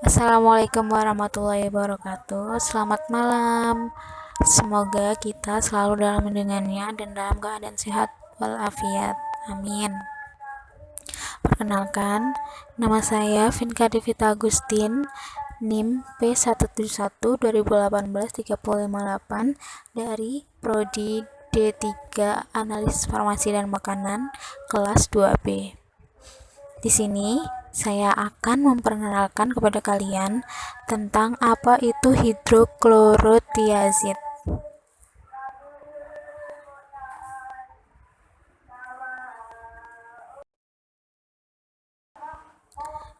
Assalamualaikum warahmatullahi wabarakatuh. Selamat malam. Semoga kita selalu dalam lindungannya dan dalam keadaan sehat walafiat. Amin. Perkenalkan, nama saya Vinka Devita Agustin, NIM P171-2018-358 dari Prodi D3 Analis Farmasi dan Makanan kelas 2B. Di sini saya akan memperkenalkan kepada kalian tentang apa itu hidroklorotiazid.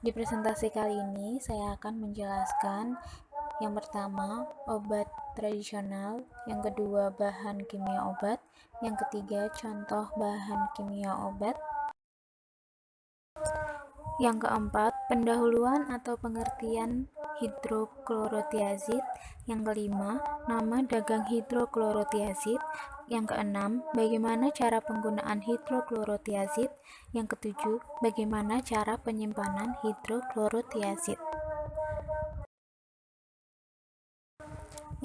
Di presentasi kali ini saya akan menjelaskan yang pertama obat tradisional, yang kedua bahan kimia obat, yang ketiga contoh bahan kimia obat, yang keempat pendahuluan atau pengertian hidroklorotiazid, yang kelima nama dagang hidroklorotiazid, yang keenam bagaimana cara penggunaan hidroklorotiazid, yang ketujuh bagaimana cara penyimpanan hidroklorotiazid.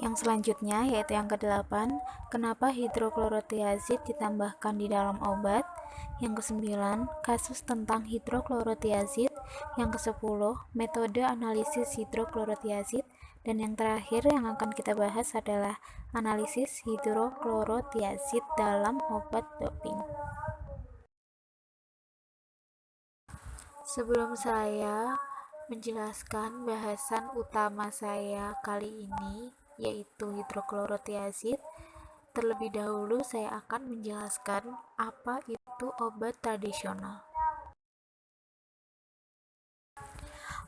Yang selanjutnya yaitu yang kedelapan, kenapa hidroklorotiazid ditambahkan di dalam obat. Yang kesembilan, kasus tentang hidroklorotiazid. Yang kesepuluh, metode analisis hidroklorotiazid. Dan yang terakhir yang akan kita bahas adalah analisis hidroklorotiazid dalam obat doping. Sebelum saya menjelaskan bahasan utama saya kali ini, yaitu hidroklorotiazid, terlebih dahulu saya akan menjelaskan apa itu obat tradisional.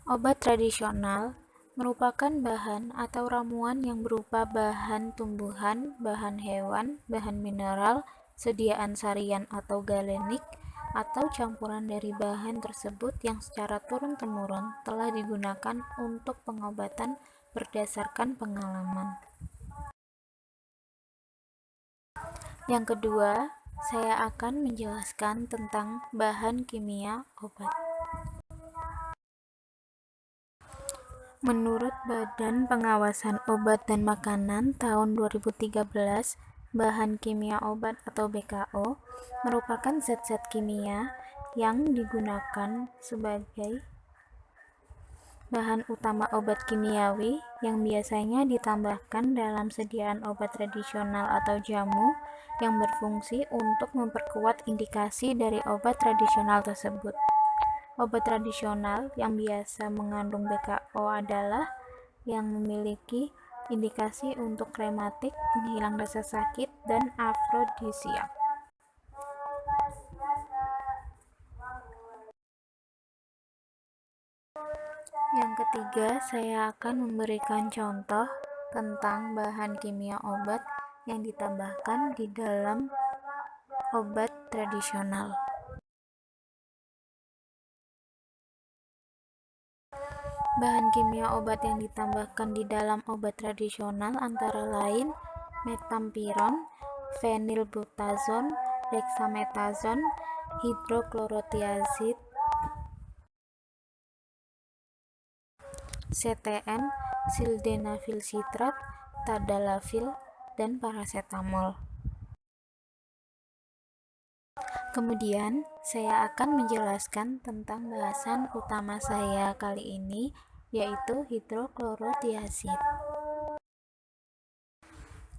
Obat tradisional merupakan bahan atau ramuan yang berupa bahan tumbuhan, bahan hewan, bahan mineral, sediaan sarian atau galenik, atau campuran dari bahan tersebut yang secara turun-temurun telah digunakan untuk pengobatan berdasarkan pengalaman. Yang kedua, saya akan menjelaskan tentang bahan kimia obat. Menurut Badan Pengawasan Obat dan Makanan tahun 2013, bahan kimia obat atau BKO merupakan zat-zat kimia yang digunakan sebagai bahan utama obat kimiawi yang biasanya ditambahkan dalam sediaan obat tradisional atau jamu yang berfungsi untuk memperkuat indikasi dari obat tradisional tersebut. Obat tradisional yang biasa mengandung BKO adalah yang memiliki indikasi untuk rematik, penghilang rasa sakit, dan afrodisiak. Yang ketiga, saya akan memberikan contoh tentang bahan kimia obat yang ditambahkan di dalam obat tradisional. Bahan kimia obat yang ditambahkan di dalam obat tradisional antara lain metampiron, fenilbutazon, dexamethasone, hidroklorotiazid, CTN, sildenafil sitrat, tadalafil, dan paracetamol. Kemudian, saya akan menjelaskan tentang bahasan utama saya kali ini, yaitu hidroklorotiazid.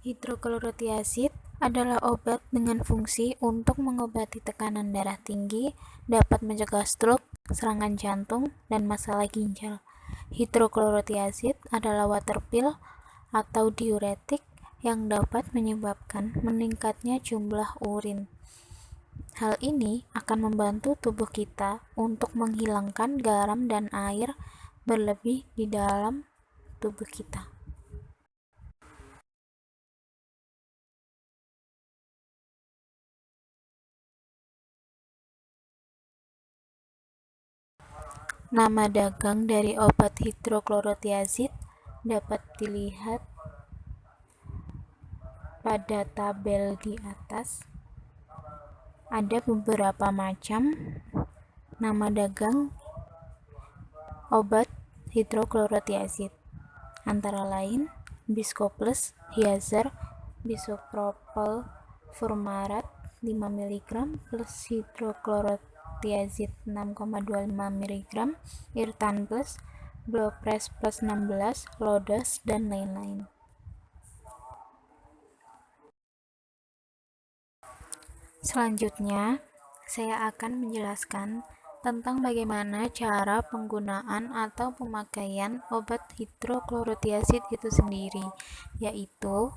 Hidroklorotiazid adalah obat dengan fungsi untuk mengobati tekanan darah tinggi, dapat mencegah stroke, serangan jantung, dan masalah ginjal. Hidroklorotiazid adalah water pill atau diuretik yang dapat menyebabkan meningkatnya jumlah urin. Hal ini akan membantu tubuh kita untuk menghilangkan garam dan air berlebih di dalam tubuh kita. Nama dagang dari obat hidroklorotiazid dapat dilihat pada tabel di atas. Ada beberapa macam nama dagang obat hidroklorotiazid, antara lain Biscoplus, Hiazar, Bisopropyl fumarat 5 mg plus hidroklorotiazid 6,25 mg, Irtan plus, Blopres plus 16, Lodos, dan lain-lain. Selanjutnya, saya akan menjelaskan tentang bagaimana cara penggunaan atau pemakaian obat hidroklorotiazid itu sendiri, yaitu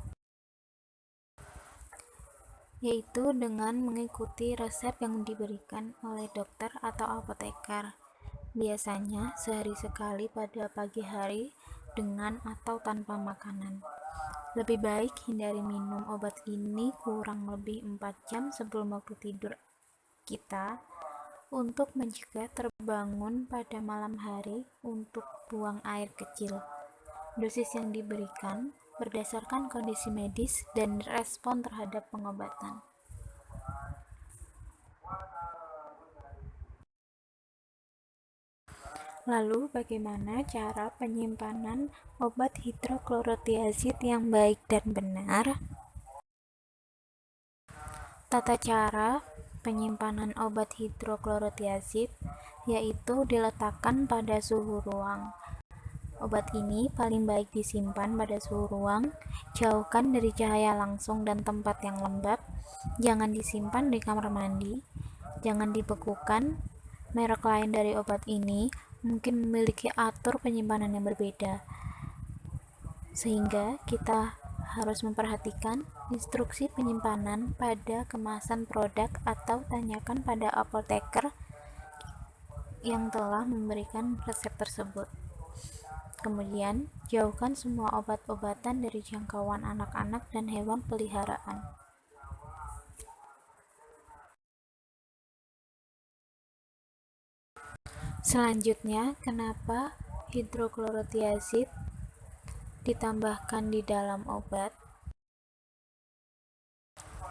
dengan mengikuti resep yang diberikan oleh dokter atau apoteker, biasanya sehari sekali pada pagi hari dengan atau tanpa makanan. Lebih baik hindari minum obat ini kurang lebih 4 jam sebelum waktu tidur kita untuk mencegah terbangun pada malam hari untuk buang air kecil. Dosis yang diberikan berdasarkan kondisi medis dan respon terhadap pengobatan. Lalu, bagaimana cara penyimpanan obat hidroklorotiazid yang baik dan benar? Tata cara penyimpanan obat hidroklorotiazid yaitu diletakkan pada suhu ruang. Obat ini paling baik disimpan pada suhu ruang, jauhkan dari cahaya langsung dan tempat yang lembab, jangan disimpan di kamar mandi, jangan dibekukan. Merek lain dari obat ini mungkin memiliki atur penyimpanan yang berbeda, sehingga kita harus memperhatikan instruksi penyimpanan pada kemasan produk atau tanyakan pada apoteker yang telah memberikan resep tersebut. Kemudian, jauhkan semua obat-obatan dari jangkauan anak-anak dan hewan peliharaan. Selanjutnya, kenapa hidroklorotiazid ditambahkan di dalam obat?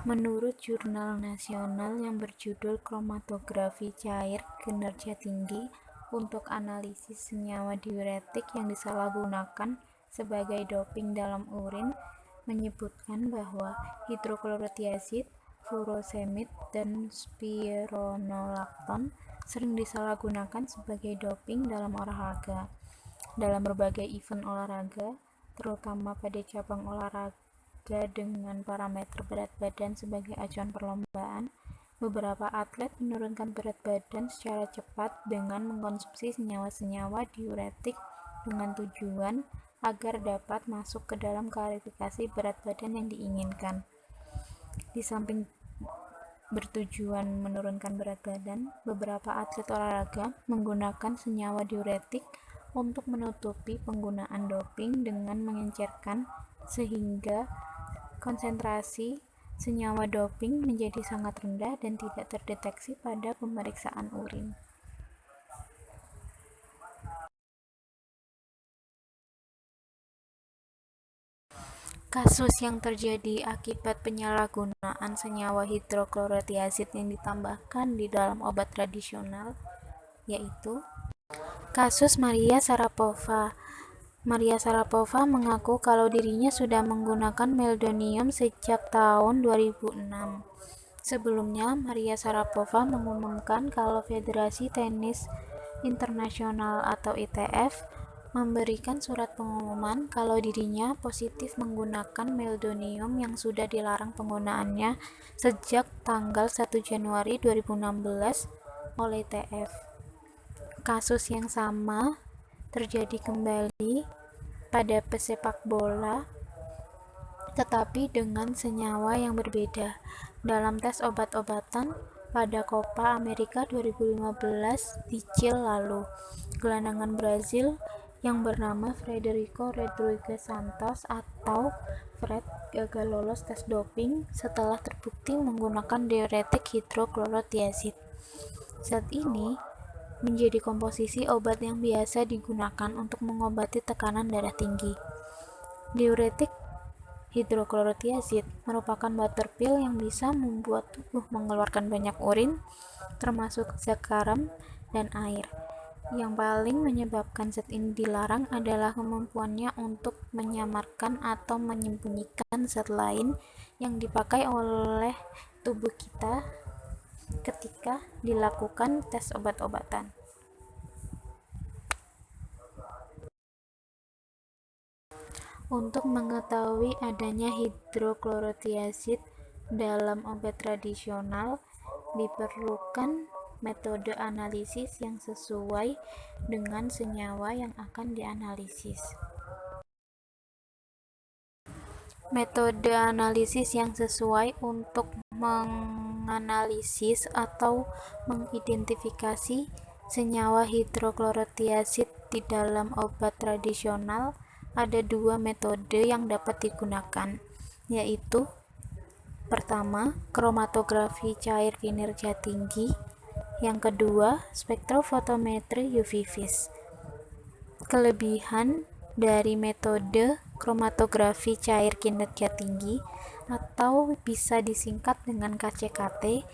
Menurut jurnal nasional yang berjudul Kromatografi Cair Kinerja Tinggi untuk Analisis Senyawa Diuretik yang disalahgunakan sebagai doping dalam urin, menyebutkan bahwa hidroklorotiazid, furosemid, dan spironolakton sering disalahgunakan sebagai doping dalam olahraga. Dalam berbagai event olahraga, terutama pada cabang olahraga dengan parameter berat badan sebagai acuan perlombaan, beberapa atlet menurunkan berat badan secara cepat dengan mengkonsumsi senyawa-senyawa diuretik dengan tujuan agar dapat masuk ke dalam klasifikasi berat badan yang diinginkan. Di samping bertujuan menurunkan berat badan, beberapa atlet olahraga menggunakan senyawa diuretik untuk menutupi penggunaan doping dengan mengencerkan sehingga konsentrasi senyawa doping menjadi sangat rendah dan tidak terdeteksi pada pemeriksaan urin. Kasus yang terjadi akibat penyalahgunaan senyawa hidroklorotiazid yang ditambahkan di dalam obat tradisional yaitu kasus Maria Sharapova. Maria Sharapova mengaku kalau dirinya sudah menggunakan meldonium sejak tahun 2006. Sebelumnya, Maria Sharapova mengumumkan kalau Federasi Tenis Internasional atau ITF memberikan surat pengumuman kalau dirinya positif menggunakan meldonium yang sudah dilarang penggunaannya sejak tanggal 1 Januari 2016 oleh ITF. Kasus yang sama terjadi kembali pada pesepak bola, tetapi dengan senyawa yang berbeda. Dalam tes obat-obatan pada Copa America 2015 di Chile lalu, gelandang Brazil yang bernama Frederico Rodrigues Santos atau Fred gagal lolos tes doping setelah terbukti menggunakan diuretik hidroklorotiazid. Zat ini menjadi komposisi obat yang biasa digunakan untuk mengobati tekanan darah tinggi. Diuretik hidroklorotiazid merupakan water pill yang bisa membuat tubuh mengeluarkan banyak urin, termasuk zat garam dan air. Yang paling menyebabkan zat ini dilarang adalah kemampuannya untuk menyamarkan atau menyembunyikan zat lain yang dipakai oleh tubuh kita ketika dilakukan tes obat-obatan. Untuk mengetahui adanya hidroklorotiazid dalam obat tradisional, diperlukan metode analisis yang sesuai dengan senyawa yang akan dianalisis. Metode analisis yang sesuai untuk menganalisis atau mengidentifikasi senyawa hidroklorotiazid di dalam obat tradisional ada dua metode yang dapat digunakan, yaitu pertama, kromatografi cair kinerja tinggi, yang kedua, spektrofotometri UV vis. Kelebihan dari metode kromatografi cair kinerja tinggi atau bisa disingkat dengan KCKT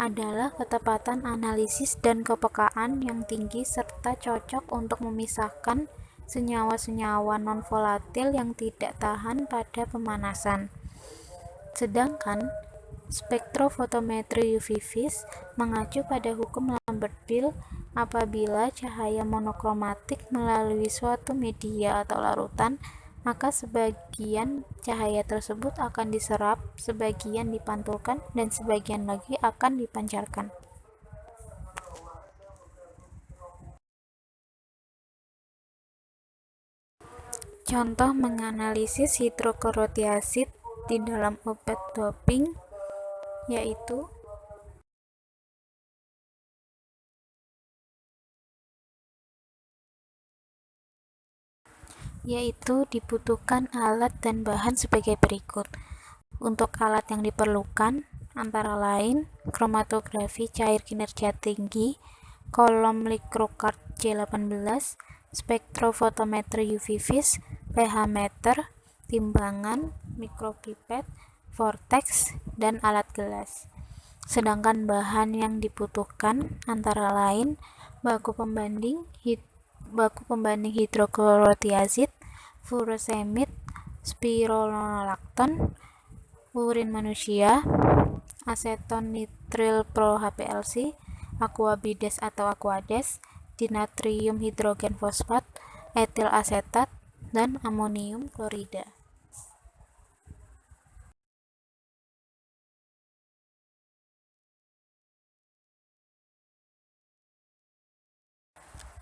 adalah ketepatan analisis dan kepekaan yang tinggi serta cocok untuk memisahkan senyawa-senyawa non-volatil yang tidak tahan pada pemanasan. Sedangkan spektrofotometri UV vis mengacu pada hukum Lambert-Dill apabila cahaya monokromatik melalui suatu media atau larutan, maka sebagian cahaya tersebut akan diserap, sebagian dipantulkan, dan sebagian lagi akan dipancarkan. Contoh menganalisis hidroklorotiazid di dalam obat doping yaitu dibutuhkan alat dan bahan sebagai berikut. Untuk alat yang diperlukan antara lain kromatografi cair kinerja tinggi, kolom Likrochart J18, spektrofotometri UV vis, pH meter, timbangan, mikropipet, vortex, dan alat gelas. Sedangkan bahan yang dibutuhkan antara lain baku pembanding hidroklorotiazid, furosemid, spironolakton, urin manusia, aseton nitril pro HPLC, aquabides atau aquades, dinatrium hidrogen fosfat, etil asetat, dan amonium klorida.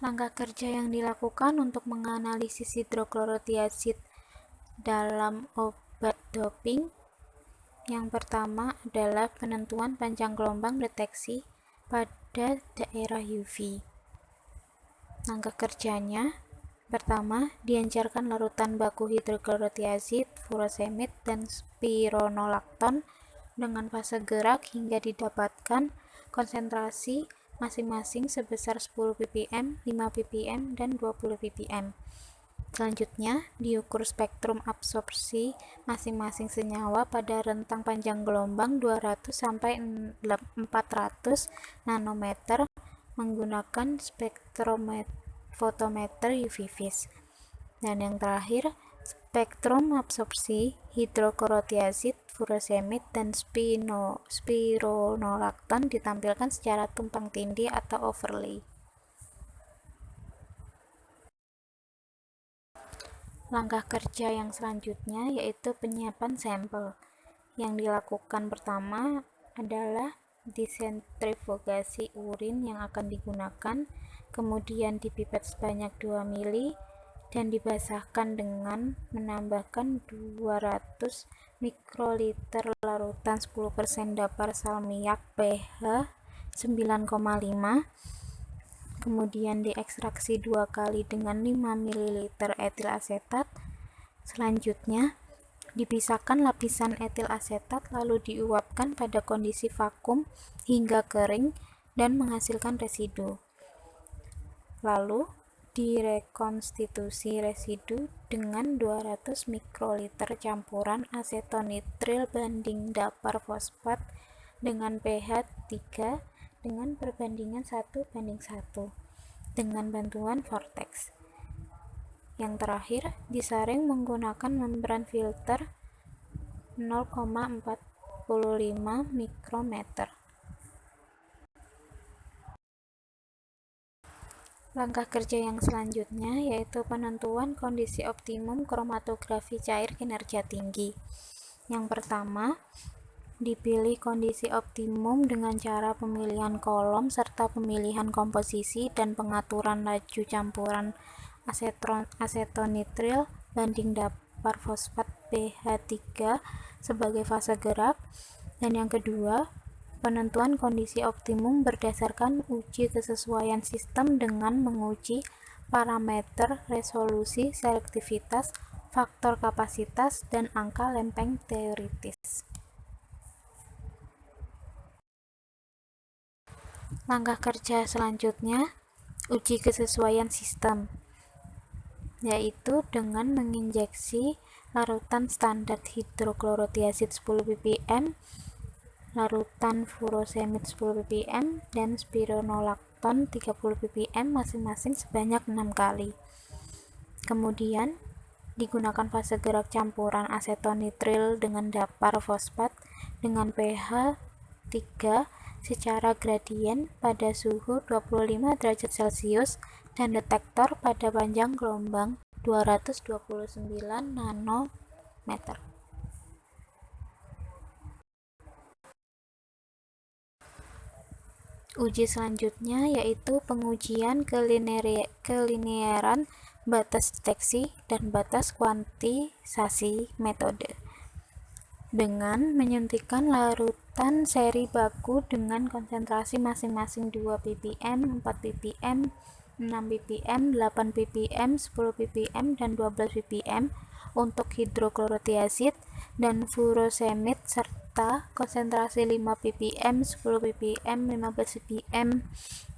Langkah kerja yang dilakukan untuk menganalisis hidroklorotiazid dalam obat doping. Yang pertama adalah penentuan panjang gelombang deteksi pada daerah UV. Langkah kerjanya, pertama, diencerkan larutan baku hidroklorotiazid, furosemid, dan spironolakton dengan fase gerak hingga didapatkan konsentrasi masing-masing sebesar 10 ppm, 5 ppm, dan 20 ppm. Selanjutnya, diukur spektrum absorpsi masing-masing senyawa pada rentang panjang gelombang 200 sampai 400 nanometer menggunakan spektrofotometer UV vis. Dan yang terakhir, spektrum absorpsi hidroklorotiazid, furosemid, dan spironolakton ditampilkan secara tumpang tindih atau overlay. Langkah kerja yang selanjutnya yaitu penyiapan sampel. Yang dilakukan pertama adalah disentrifugasi urin yang akan digunakan, kemudian dipipet sebanyak 2 mili dan dibasahkan dengan menambahkan 200 mikroliter larutan 10% dapar salmiak pH 9,5, kemudian diekstraksi 2 kali dengan 5 ml etil asetat. Selanjutnya, dipisahkan lapisan etil asetat lalu diuapkan pada kondisi vakum hingga kering dan menghasilkan residu. Lalu, direkonstitusi residu dengan 200 mikroliter campuran asetonitril banding dapar fosfat dengan pH 3 dengan perbandingan 1:1. dengan bantuan vortex. Yang terakhir, disaring menggunakan membran filter 0,45 mikrometer. Langkah kerja yang selanjutnya yaitu penentuan kondisi optimum kromatografi cair kinerja tinggi. Yang pertama, dipilih kondisi optimum dengan cara pemilihan kolom serta pemilihan komposisi dan pengaturan laju campuran asetonitril banding dapar fosfat pH 3 sebagai fase gerak. Dan yang kedua, penentuan kondisi optimum berdasarkan uji kesesuaian sistem dengan menguji parameter resolusi, selektivitas, faktor kapasitas, dan angka lempeng teoritis. Langkah kerja selanjutnya, uji kesesuaian sistem, yaitu dengan menginjeksi larutan standar hidroklorotiazid 10 ppm, larutan furosemid 10 ppm, dan spironolakton 30 ppm masing-masing sebanyak 6 kali. Kemudian, digunakan fase gerak campuran asetonitril dengan dapar fosfat dengan pH 3 secara gradien pada suhu 25 derajat Celcius dan detektor pada panjang gelombang 229 nanometer. Uji selanjutnya yaitu pengujian kelinearan batas deteksi dan batas kuantisasi metode dengan menyuntikkan larutan seri baku dengan konsentrasi masing-masing 2 ppm, 4 ppm, 6 ppm, 8 ppm, 10 ppm, dan 12 ppm untuk hidroklorotiazid dan furosemid serta konsentrasi 5 ppm, 10 ppm, 15 ppm,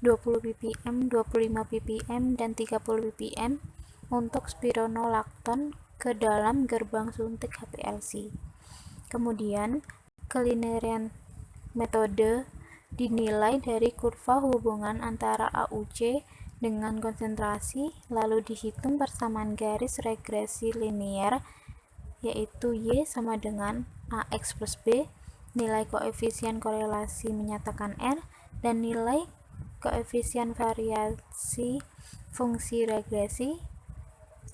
20 ppm, 25 ppm, dan 30 ppm untuk spironolakton ke dalam gerbang suntik HPLC. Kemudian, kelinearan metode dinilai dari kurva hubungan antara AUC dengan konsentrasi, lalu dihitung persamaan garis regresi linear, yaitu Y sama dengan AX plus B, nilai koefisien korelasi menyatakan R, dan nilai koefisien variasi fungsi regresi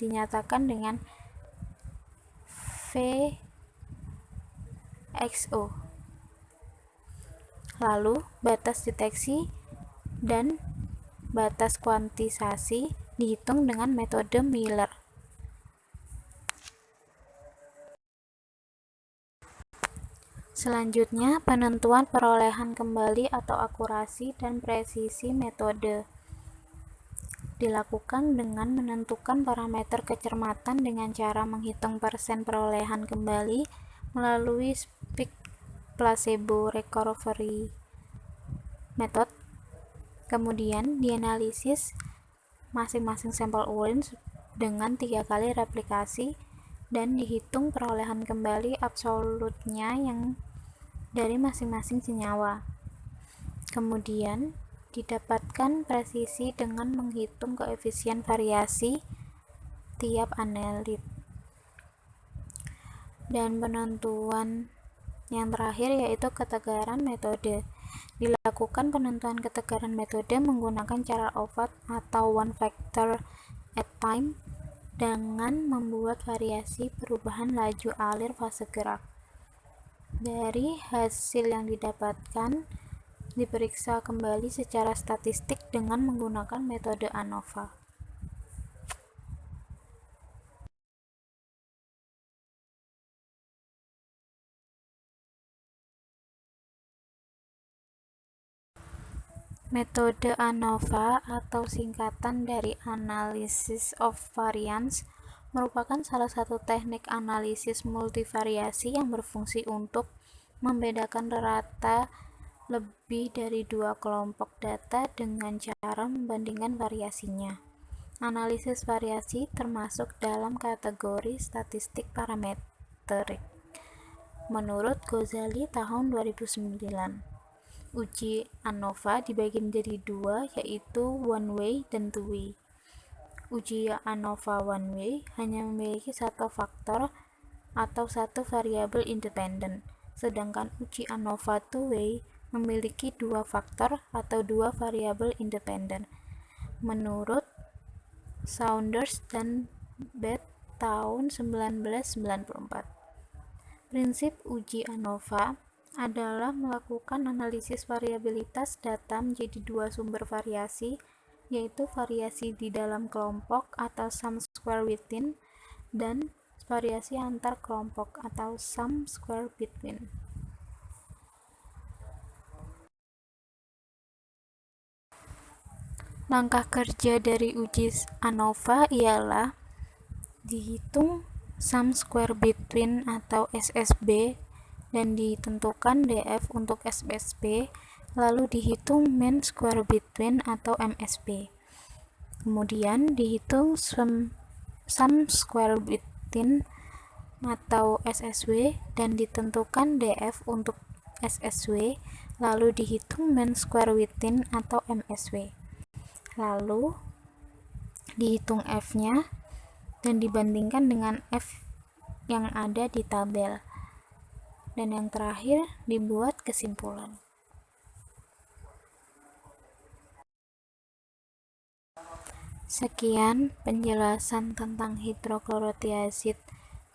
dinyatakan dengan VXO. Lalu, batas deteksi dan batas kuantisasi dihitung dengan metode Miller. Selanjutnya, penentuan perolehan kembali atau akurasi dan presisi metode dilakukan dengan menentukan parameter kecermatan dengan cara menghitung persen perolehan kembali melalui speak placebo recovery method. Kemudian dianalisis masing-masing sampel urin dengan 3 kali replikasi dan dihitung perolehan kembali absolutnya yang dari masing-masing senyawa. Kemudian didapatkan presisi dengan menghitung koefisien variasi tiap analit. Dan penentuan yang terakhir yaitu ketegaran metode. Dilakukan penentuan ketegaran metode menggunakan cara OVAD atau one factor at time dengan membuat variasi perubahan laju alir fase gerak. Dari hasil yang didapatkan diperiksa kembali secara statistik dengan menggunakan metode ANOVA. Metode ANOVA atau singkatan dari Analysis of Variance merupakan salah satu teknik analisis multivariasi yang berfungsi untuk membedakan rata lebih dari 2 kelompok data dengan cara membandingkan variasinya. Analisis variasi termasuk dalam kategori statistik parametrik menurut Ghazali tahun 2009. Uji ANOVA dibagi menjadi dua, yaitu one way dan two way. Uji ANOVA one way hanya memiliki satu faktor atau satu variabel independen, sedangkan uji ANOVA two way memiliki dua faktor atau dua variabel independen. Menurut Saunders dan Beth tahun 1994. Prinsip uji ANOVA adalah melakukan analisis variabilitas data menjadi dua sumber variasi, yaitu variasi di dalam kelompok atau sum square within dan variasi antar kelompok atau sum square between. Langkah kerja dari uji ANOVA ialah dihitung sum square between atau SSB dan ditentukan DF untuk SSB, lalu dihitung mean square between atau MSB. Kemudian dihitung sum square between atau SSW dan ditentukan DF untuk SSW, lalu dihitung mean square within atau MSW. Lalu dihitung F-nya dan dibandingkan dengan F yang ada di tabel. Dan yang terakhir dibuat kesimpulan. Sekian penjelasan tentang hidroklorotiazid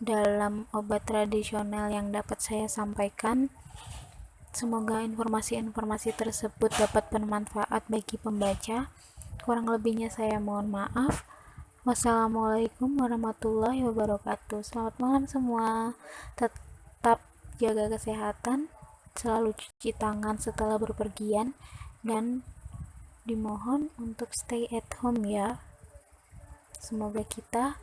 dalam obat tradisional yang dapat saya sampaikan. Semoga informasi-informasi tersebut dapat bermanfaat bagi pembaca. Kurang lebihnya saya mohon maaf. Wassalamualaikum warahmatullahi wabarakatuh. Selamat malam semua. Tetap jaga kesehatan, selalu cuci tangan setelah berpergian, dan dimohon untuk stay at home ya. Semoga kita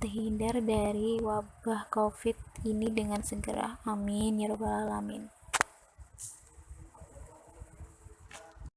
terhindar dari wabah COVID ini dengan segera. Amin ya rabbal alamin.